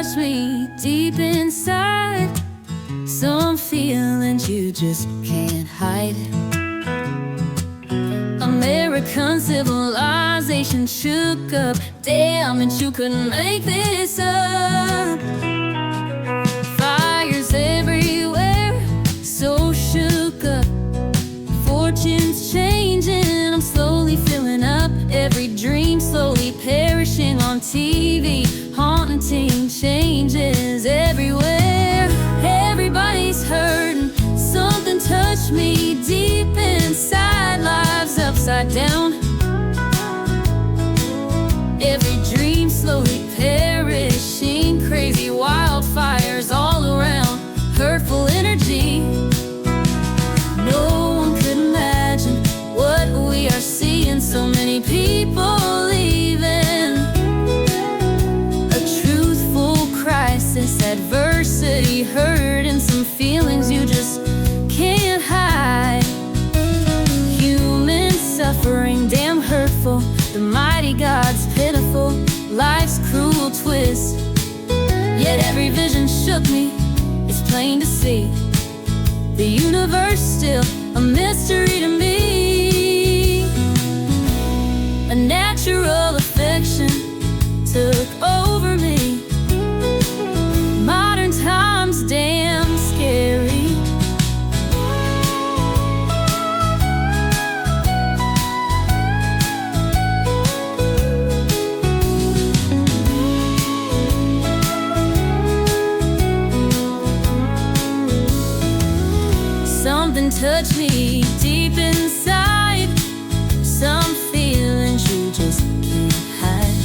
touch me deep inside. Some feelings you just can't hide. American civilization shook up. Damn it, you couldn't make this up. Fires everywhere, so shook up. Fortunes changing, I'm slowly filling up. Every dream slowly perishing on TV. Haunting changes everywhere. Everybody's hurting, something touched me deep inside. Lives upside down. Every dream slowly perishing. Crazy wildfires all around. Hurtful energy. No one could imagine what we are seeing. So many people leaving. A truthful crisis, adversity, hurt, and some feelings you just can't hide. Human suffering, damn hurtful. The mighty God's pitiful. Life's cruel twist. Yet every vision shook me. It's plain to see. The universe still a mystery to me. A natural affection took over me. Modern times damn scary. Something touched me deep inside. Some feelings you just can't hide.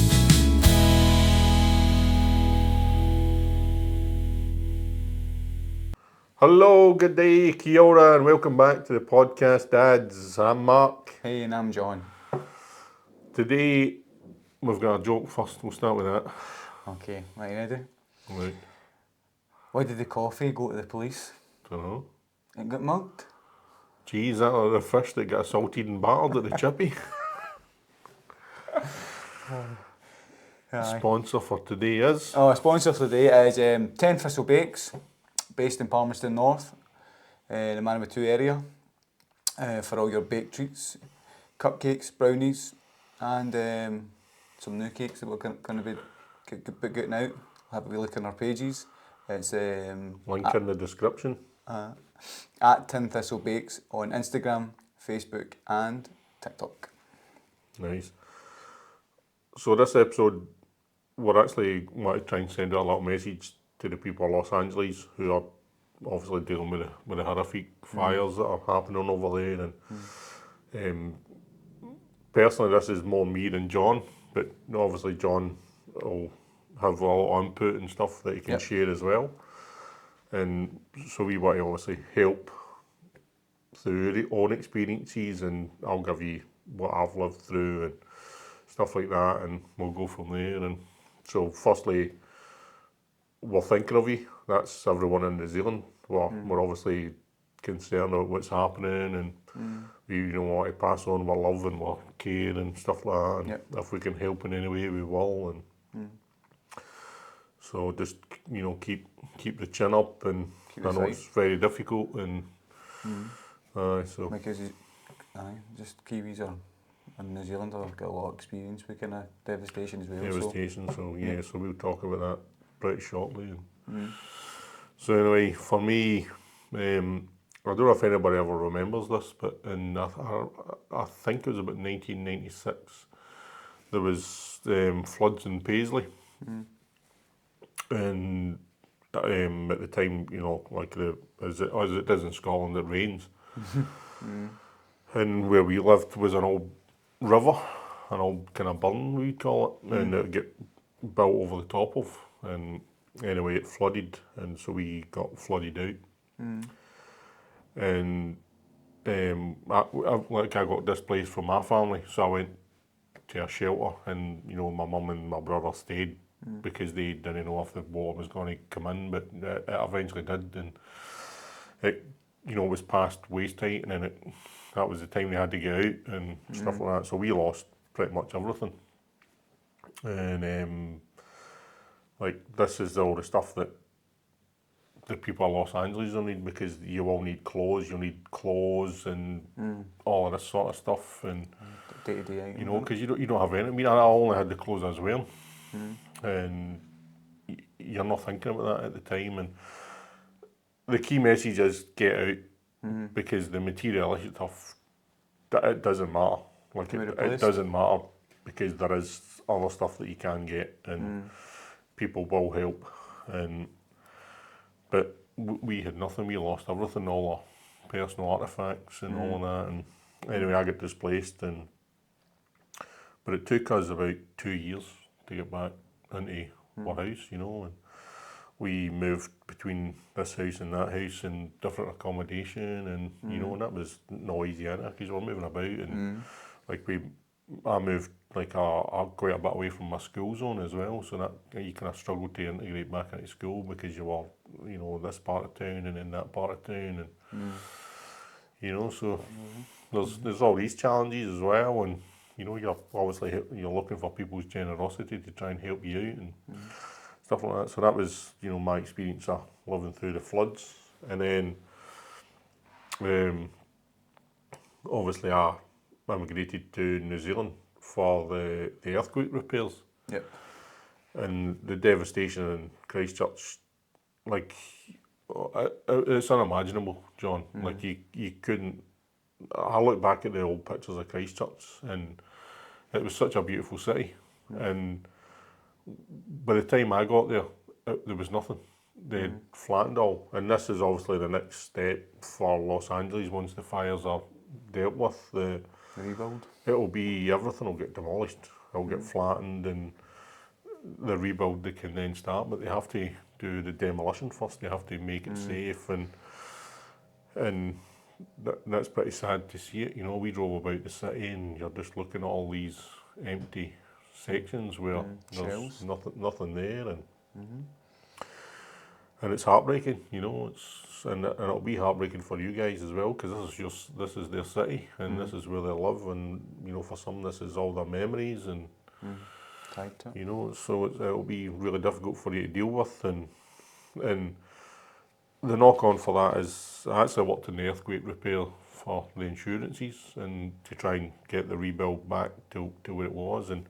Hello, good day, kia ora, and welcome back to the podcast, Dads. I'm Mark. Hey, and I'm John. Today, we've got a joke first. We'll start with that. Okay, right, ready? Right. Why did the coffee go to the police? Don't know. It got mugged. Geez, that like the fish that got assaulted and battered at the chippy. Aye. Sponsor for today is... Our sponsor for today is Thistle Bakes, based in Palmerston North, the Manawatu area, for all your baked treats, cupcakes, brownies, and some new cakes that we're going to be getting out. Have a wee look on our pages. It's Link in the description. At Thistle Bakes on Instagram, Facebook, and TikTok. Nice. So this episode, we're actually want to try and send out a little message to the people of Los Angeles who are obviously dealing with the horrific fires that are happening over there. And personally, this is more me than John, but obviously John will have a lot of input and stuff that he can share as well. And so we want to obviously help through their own experiences, and I'll give you what I've lived through and stuff like that, and we'll go from there. And so firstly, we're thinking of you. That's everyone in New Zealand. We're obviously concerned about what's happening, and we want to pass on our love and our care and stuff like that. And if we can help in any way, we will. And so just keep the chin up, and I know it's very difficult, and so because just Kiwis in New Zealand have got a lot of experience with kind of devastation as well. Devastation. So we'll talk about that pretty shortly. And so anyway, for me, I don't know if anybody ever remembers this, but I think it was about 1996. There was floods in Paisley. And at the time, like as it is in Scotland, it rains. And where we lived was an old river, an old kind of burn, we call it, and it get built over the top of. And anyway, it flooded, and so we got flooded out. And I got displaced from my family, so I went to a shelter, and my mum and my brother stayed because they didn't know if the water was going to come in, but it eventually did, and it was past waist height, and then that was the time they had to get out and stuff like that. So we lost pretty much everything, and like this is all the stuff that the people of Los Angeles will need, because you will need clothes, you'll need clothes and all of this sort of stuff, and Day-to-day items. you know, because you don't have any. I mean, I only had the clothes I was wearing, and you're not thinking about that at the time. And the key message is get out, because the materialistic stuff, it doesn't matter. Like it doesn't matter, because there is other stuff that you can get, and people will help. But we had nothing. We lost everything, all our personal artefacts and all of that. And anyway, I got displaced, but it took us about 2 years to get back into our house, you know. And we moved between this house and that house in different accommodation, and you know, and that was no easy either, because we're moving about, and like I moved like quite a bit away from my school zone as well, so that you kind of struggled to integrate back into school, because you were, you know, this part of town and in that part of town, and you know, so there's all these challenges as well, and you know, you're obviously you're looking for people's generosity to try and help you out and stuff like that. So that was, you know, my experience of living through the floods, and then obviously I emigrated to New Zealand for the earthquake repairs. Yep. And the devastation in Christchurch, like, it's unimaginable, John. Like, you couldn't. I look back at the old pictures of Christchurch, and it was such a beautiful city. And by the time I got there, there was nothing. They had flattened all. And this is obviously the next step for Los Angeles once the fires are dealt with. The rebuild. It'll be, everything will get demolished. It'll get flattened, and the rebuild they can then start, but they have to do the demolition first. They have to make it safe, and that's pretty sad to see it. You know, we drove about the city, and you're just looking at all these empty sections where there's nothing there, and it's heartbreaking. You know, and it'll be heartbreaking for you guys as well, because this is their city, and this is where they live, and you know, for some this is all their memories, and you know, so it'll be really difficult for you to deal with, and the knock on for that is I actually worked in the earthquake repair for the insurances, and to try and get the rebuild back to where it was, and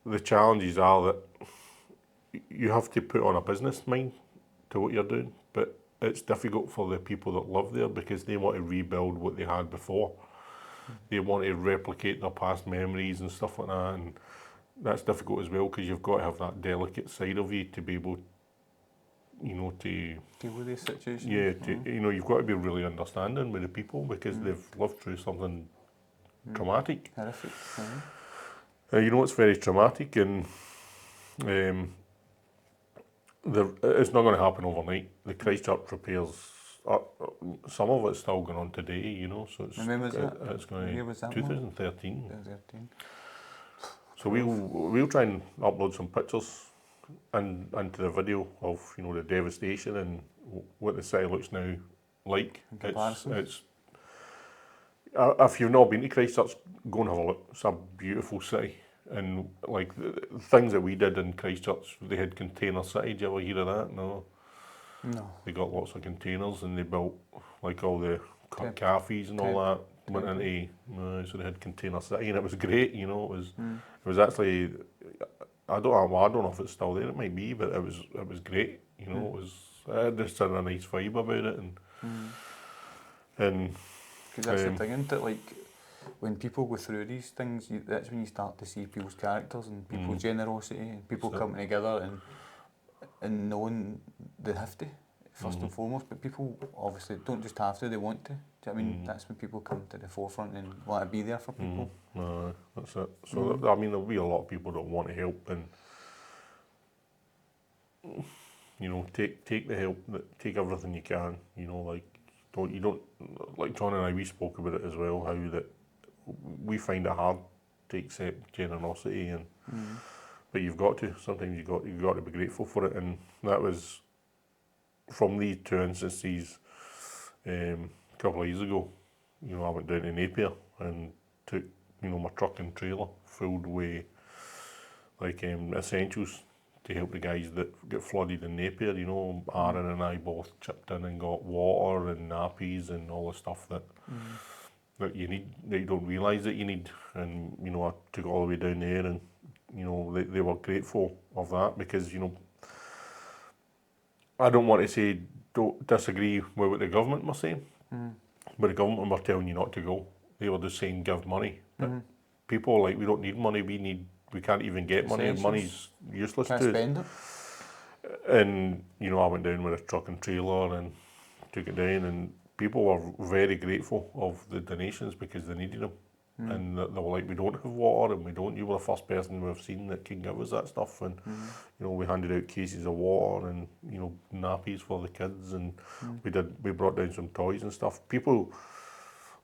the challenges are that you have to put on a business mind to what you're doing, but it's difficult for the people that live there, because they want to rebuild what they had before. They want to replicate their past memories and stuff like that, and that's difficult as well, because you've got to have that delicate side of you to be able, you know, to deal with these situations. Yeah, you know, you've got to be really understanding with the people, because they've lived through something traumatic. Horrific. You know, it's very traumatic, and it's not going to happen overnight. The Christchurch repairs, some of it's still going on today, you know, so it's, when was that? It's going to, When was that 2013. 2013. So we'll try and upload some pictures into the video of, you know, the devastation and what the city looks now like. It's if you've not been to Christchurch, go and have a look. It's a beautiful city, and like the things that we did in Christchurch, they had Container City. Did you ever hear of that? No. They got lots of containers, and they built like all the cafes and all that. Went into so they had Container City, and it was great. You know, it was actually, I don't know if it's still there. It might be, but it was great. You know, it just had a nice vibe about it, and because that's the thing, isn't it? Like, when people go through these things, that's when you start to see people's characters and people's generosity, and people coming together and knowing they have to, first and foremost. But people obviously don't just have to; they want to. Do you know what I mean? That's when people come to the forefront and want to be there for people. That's it. So I mean, there'll be a lot of people that want to help, and you know, take the help, take everything you can. You know, like like John and I, we spoke about it as well, how that we find it hard to accept generosity, and but you've got to. Sometimes you've got to be grateful for it, and that was from these two instances. A couple of years ago, you know, I went down to Napier and took, you know, my truck and trailer filled with like essentials to help the guys that get flooded in Napier. You know, Aaron and I both chipped in and got water and nappies and all the stuff that that you need, that you don't realise that you need. And, you know, I took it all the way down there, and, you know, they were grateful of that, because, you know, I don't want to say don't disagree with what the government were saying, but the government were telling you not to go. They were just saying give money. But people are like, we don't need money, we can't even get money, and money's useless Can't to us. spend it. And, you know, I went down with a truck and trailer and took it down, and people were very grateful of the donations because they needed them. And they were like, we don't have water, and you were the first person we've seen that can give us that stuff. And, you know, we handed out cases of water and, you know, nappies for the kids, and we brought down some toys and stuff. People,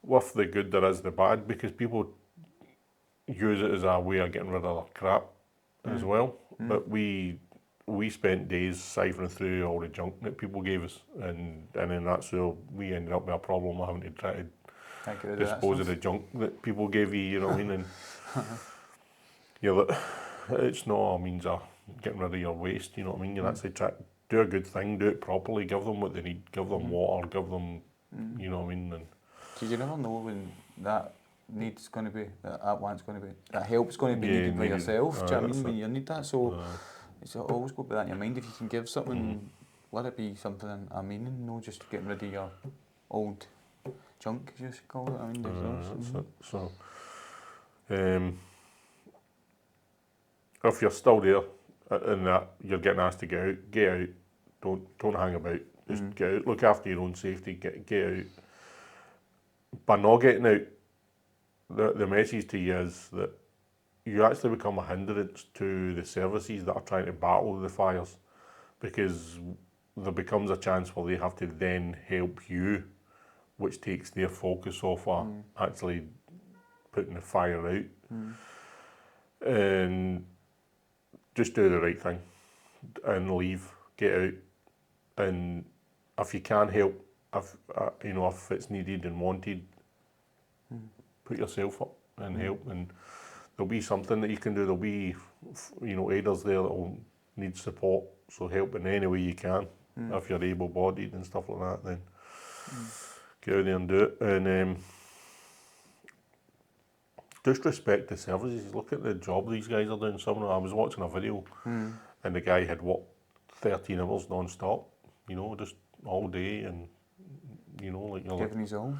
with the good there is the bad, because people use it as a way of getting rid of their crap as well. But we spent days siphoning through all the junk that people gave us, and then that's where we ended up with a problem of having to try to dispose of the junk that people gave you know what I mean? And yeah, look, it's not a means of getting rid of your waste, you know what I mean? You actually try to do a good thing, do it properly, give them what they need, give them water, give them, you know what I mean? And because you never know when that need's going to be, that want's going to be, that help's going to be needed by yourself. Do you know what I mean? When you need that, so it's always got to be that in your mind. If you can give something, let it be something a meaning, no just getting rid of your old junk, as you should call it. I mean, that's it. So, if you're still there and that you're getting asked to get out. Don't hang about. Just get out. Look after your own safety. Get out. By not getting out, the message to you is that you actually become a hindrance to the services that are trying to battle the fires, because there becomes a chance where they have to then help you, which takes their focus off of actually putting the fire out. And just do the right thing and leave, get out. And if you can help, if it's needed and wanted, put yourself up and help. And there'll be something that you can do. There'll be, aiders there that will need support. So help in any way you can. If you're able-bodied and stuff like that, then get out there and do it. And just respect the services. Look at the job these guys are doing. I was watching a video, and the guy had worked 13 hours non-stop, just all day, and giving his all.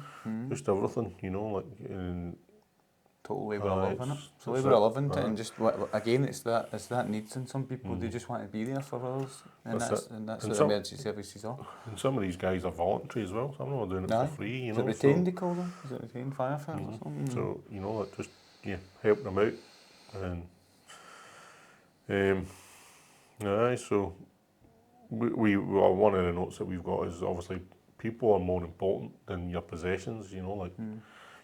just everything, and Total labour of love, innit? It's a labour of love, isn't it? And just again, it's that needs in some people. They just want to be there for others, and that's what emergency services are. And some of these guys are voluntary as well. Some of them are doing it for free. Is it retained? They call them? Is it retained firefighters or something? So help them out, and so we one of the notes that we've got is obviously people are more important than your possessions.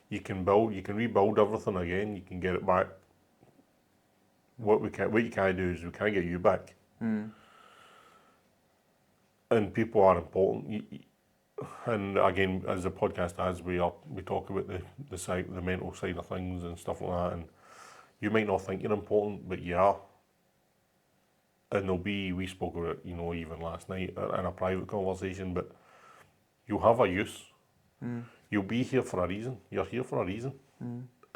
You can rebuild everything again. You can get it back. What you can't do is we can't get you back. And people are important. And again, as the podcast has, we talk about the mental side of things and stuff like that. And you might not think you're important, but you are. And we spoke about it, even last night in a private conversation. But you have a use. You'll be here for a reason. You're here for a reason,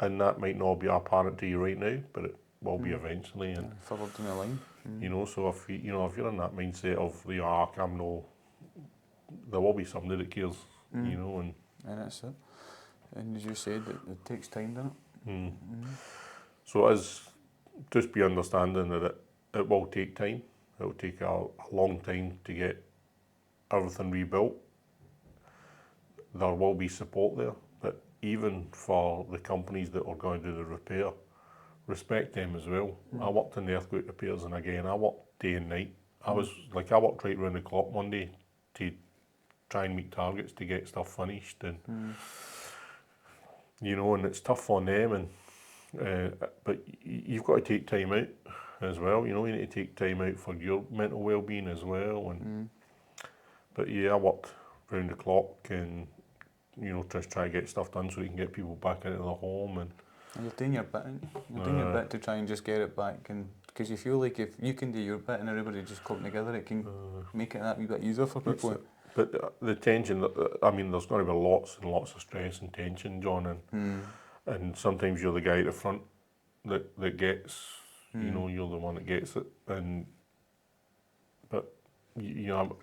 and that might not be apparent to you right now, but it will be eventually. And further down the line, so if if you're in that mindset of there will be somebody that cares, and that's it. And as you said, it takes time, doesn't it? So just be understanding that it will take time. It will take a long time to get everything rebuilt. There will be support there, but even for the companies that are going to do the repair, respect them as well. I worked in the earthquake repairs, and again, I worked day and night. I worked right round the clock one day to try and meet targets to get stuff finished, and and it's tough on them. And but you've got to take time out as well. You need to take time out for your mental well-being as well. And but I worked round the clock and just try to get stuff done so we can get people back into the home. And You're doing your bit, aren't you? You're doing your bit to try and just get it back, and because you feel like if you can do your bit and everybody just club together, it can make it that wee bit easier for people. But the tension, I mean, there's going to be lots and lots of stress and tension, John, and sometimes you're the guy at the front that gets, you know, you're the one that gets it, but you know,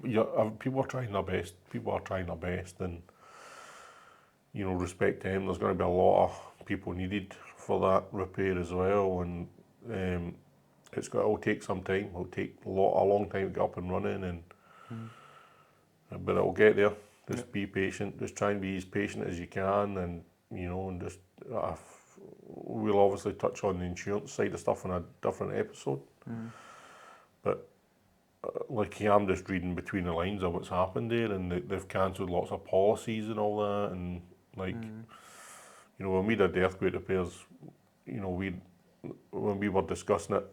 people are trying their best. People are trying their best, and you know, respect to them. There's going to be a lot of people needed for that repair as well, and it'll take some time. It'll take a long time to get up and running, and but it'll get there. Just be patient. Just try and be as patient as you can, and you know, and just we'll obviously touch on the insurance side of stuff in a different episode. But like I'm just reading between the lines of what's happened there, and they've cancelled lots of policies and all that, and like you know, when we did the earthquake repairs, you know, when we were discussing it,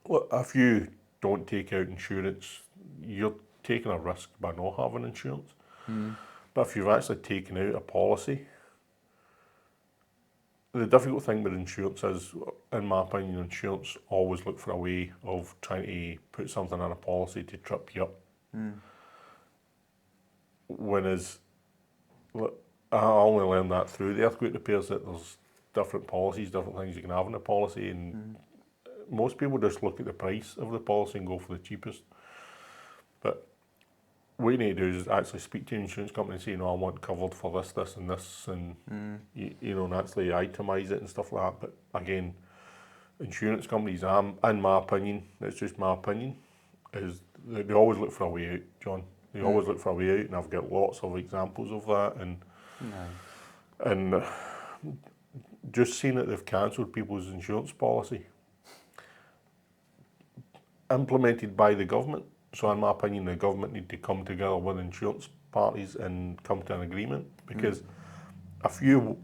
look, if you don't take out insurance, you're taking a risk by not having insurance. But if you've actually taken out a policy, the difficult thing with insurance is, in my opinion, insurance always look for a way of trying to put something in a policy to trip you up. Whereas, I only learned that through the earthquake repairs, that there's different policies, different things you can have in a policy, and most people just look at the price of the policy and go for the cheapest. But what you need to do is actually speak to your insurance company and say, you know, I want covered for this, this and this, and you know, and actually itemise it and stuff like that. But again, insurance companies, in my opinion, it's just my opinion, is they always look for a way out, John. They always look for a way out, and I've got lots of examples of that, and just seeing that they've cancelled people's insurance policy, implemented by the government. So in my opinion, the government need to come together with insurance parties and come to an agreement, because if you,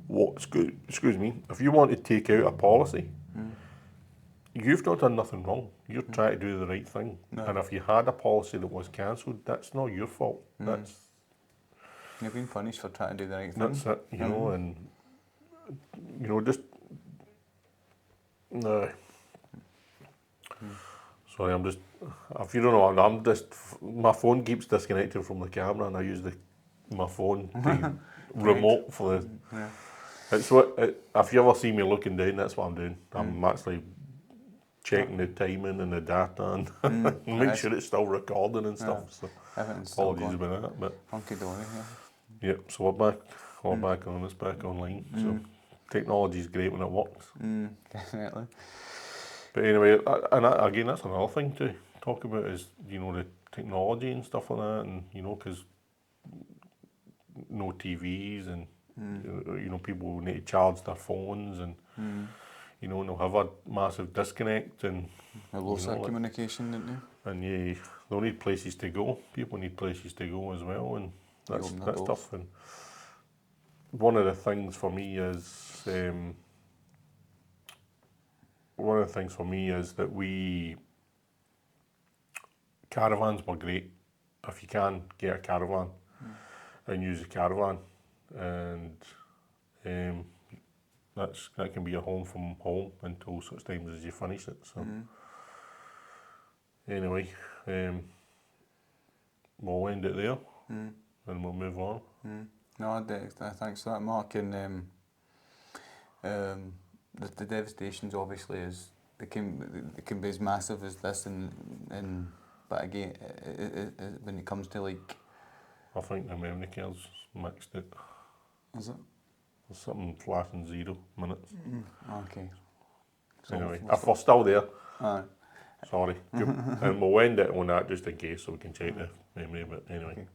excuse me, if you want to take out a policy, you've not done nothing wrong. You're trying to do the right thing. And if you had a policy that was cancelled, that's not your fault. That's, you've been punished for trying to do the right thing. That's it, you know, and you know, just sorry, I'm just, if you don't know, I'm just, my phone keeps disconnecting from the camera, and I use my phone to remote for the, it's what, if you ever see me looking down, that's what I'm doing. I'm actually checking the timing and the data, and make sure it's still recording and stuff, so apologies about that, but hunky dory, yeah, so we're back on, it's back online, so technology is great when it works. Definitely. But anyway, and again, that's another thing to talk about, is, you know, the technology and stuff like that, and, you know, because no TVs, and, you know, people need to charge their phones, and, you know, they'll have a massive disconnect, and lost that communication, didn't they? And yeah, they'll need places to go. People need places to go as well, and that's tough. And one of the things for me is, that caravans were great. If you can get a caravan and use a caravan, and that can be your home from home until such times as you finish it. So anyway, we'll end it there, and we'll move on. No, thanks for that, Mark. And the devastations obviously they can be as massive as this, and but again, when it comes to, like, I think the memory card's mixed it. Is it? There's something flashing 0 minutes. Okay. So anyway, if we're still there, sorry. And we'll end it on that just in case, so we can check the memory. But anyway,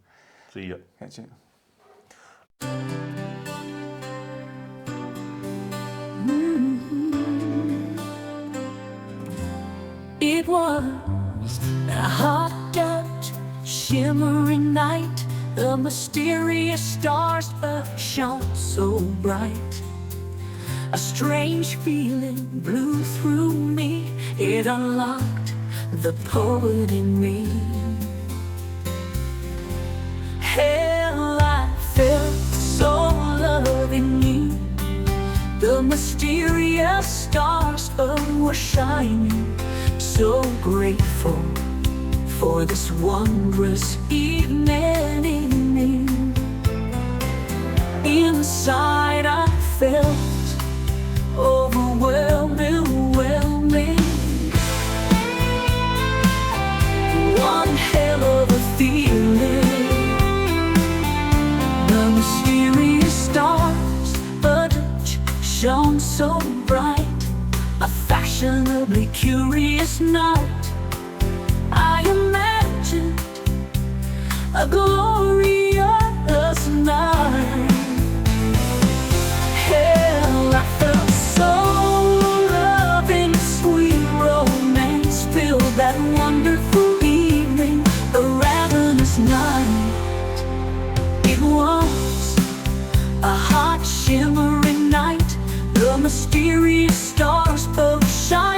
see ya. Catch you. It was a hot, dark, shimmering night. The mysterious stars shone so bright. A strange feeling blew through me. It unlocked the poet in me. Hell, I felt so loving you. mysterious stars were shining. So grateful for this wondrous evening. Inside I felt overwhelming. One hell of a feeling. The mysterious stars shone so bright. A fashionably curious night. I imagined a glorious night. Hell, I felt so loving, sweet romance filled that wonderful evening, a ravenous night. It was a hot, shimmering night. The mysterious stars both shine.